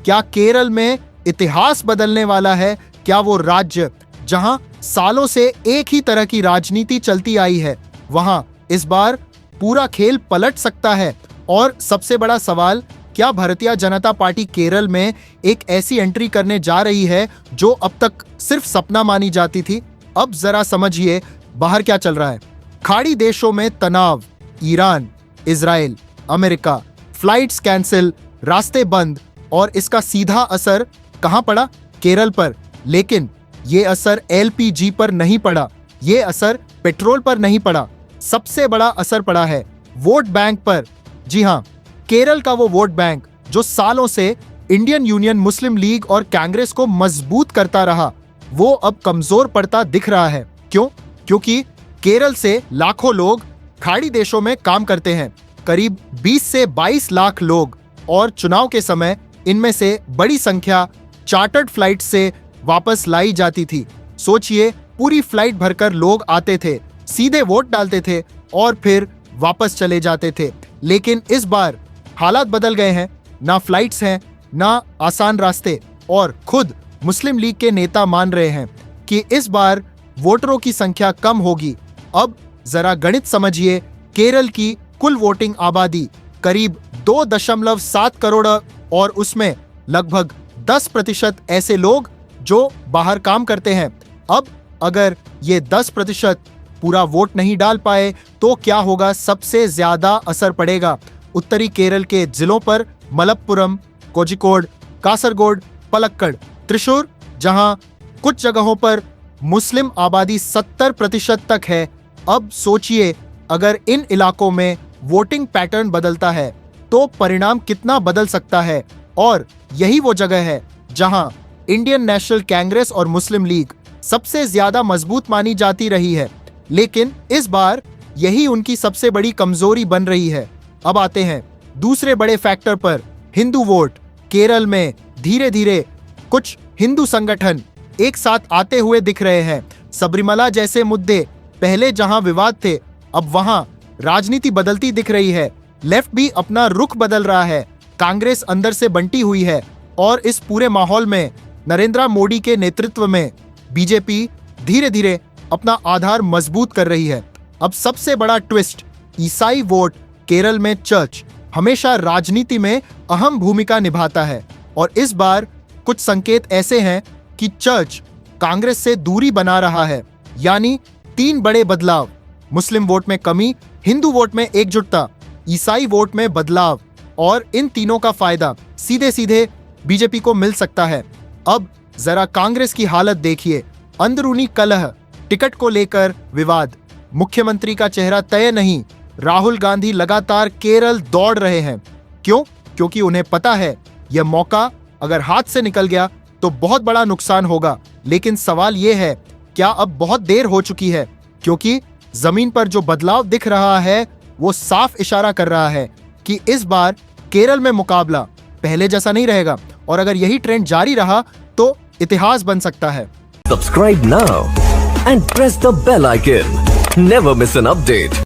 क्या केरल में इतिहास बदलने वाला है? क्या वो राज्य जहां सालों से एक ही तरह की राजनीति चलती आई है, वहां इस बार पूरा खेल पलट सकता है? और सबसे बड़ा सवाल, क्या भारतीय जनता पार्टी केरल में एक ऐसी एंट्री करने जा रही है जो अब तक सिर्फ सपना मानी जाती थी? अब जरा समझिए बाहर क्या चल रहा है। खाड़ी देशों में तनाव, Iran, Israel, America, flights cancel, रास्ते बंद, और इसका सीधा असर कहां पड़ा? केरल पर। लेकिन यह असर एलपीजी पर नहीं पड़ा, यह असर पेट्रोल पर नहीं पड़ा, सबसे बड़ा असर पड़ा है वोट बैंक पर। जी हां, केरल का वो वोट बैंक जो सालों से इंडियन यूनियन मुस्लिम लीग और कांग्रेस को मजबूत करता रहा, वो अब कमजोर पड़ता दिख रहा है। क्यों? क्योंकि केरल से लाखों लोग खाड़ी देशों में काम करते हैं, करीब 20 से 22 लाख लोग, और चुनाव के समय इनमें से बड़ी संख्या चार्टर्ड फ्लाइट से वापस लाई जाती थी। सोचिए, पूरी फ्लाइट भरकर लोग आते थे, सीधे वोट डालते थे और फिर वापस चले जाते थे। लेकिन इस बार हालात बदल गए हैं, ना फ्लाइट्स हैं, ना आसान रास्ते, और खुद मुस्लिम लीग के नेता मान रहे हैं कि इस बार वोटरों की संख्या कम होगी। अब जरा गणित समझिए, केरल की कुल वोटिंग आबादी करीब 2.7 करोड़, और उसमें लगभग 10% ऐसे लोग जो बाहर काम करते हैं। अब अगर ये 10% पूरा वोट नहीं डाल पाए तो क्या होगा? सबसे ज्यादा असर पड़ेगा उत्तरी केरल के जिलों पर, मलप्पुरम, कोझिकोड, कासरगोड, पलक्कड़, त्रिशूर, जहां कुछ जगहों पर मुस्लिम आबादी 70% तक है। अब सोचिए, अगर इन इलाकों में वोटिंग पैटर्न बदलता है तो परिणाम कितना बदल सकता है। और यही वो जगह है जहां इंडियन नेशनल कांग्रेस और मुस्लिम लीग सबसे ज्यादा मजबूत मानी जाती रही है, लेकिन इस बार यही उनकी सबसे बड़ी कमजोरी बन रही है। अब आते हैं दूसरे बड़े फैक्टर पर, हिंदू वोट। केरल में धीरे धीरे कुछ हिंदू संगठन एक साथ आते हुए दिख रहे हैं। सबरीमला जैसे मुद्दे पहले जहां विवाद थे, अब वहां राजनीति बदलती दिख रही है। लेफ्ट भी अपना रुख बदल रहा है, कांग्रेस अंदर से बंटी हुई है, और इस पूरे माहौल में नरेंद्र मोदी के नेतृत्व में बीजेपी धीरे धीरे अपना आधार मजबूत कर रही है। अब सबसे बड़ा ट्विस्ट, ईसाई वोट। केरल में चर्च हमेशा राजनीति में अहम भूमिका निभाता है, और इस बार कुछ संकेत ऐसे हैं कि चर्च कांग्रेस से दूरी बना रहा है। यानी 3 बड़े बदलाव, मुस्लिम वोट में कमी, हिंदू वोट में एकजुटता, ईसाई वोट में बदलाव, और इन तीनों का फायदा सीधे सीधे बीजेपी को मिल सकता है। अब जरा कांग्रेस की हालत देखिए, अंदरूनी कलह, टिकट को लेकर विवाद, मुख्यमंत्री का चेहरा तय नहीं, राहुल गांधी लगातार केरल दौड़ रहे हैं। क्यों? क्योंकि उन्हें पता है यह मौका अगर हाथ से निकल गया तो बहुत बड़ा नुकसान होगा। लेकिन सवाल यह है, क्या अब बहुत देर हो चुकी है? क्योंकि जमीन पर जो बदलाव दिख रहा है वो साफ इशारा कर रहा है कि इस बार केरल में मुकाबला पहले जैसा नहीं रहेगा, और अगर यही ट्रेंड जारी रहा तो इतिहास बन सकता है। Subscribe now and press the bell icon. Never miss an update.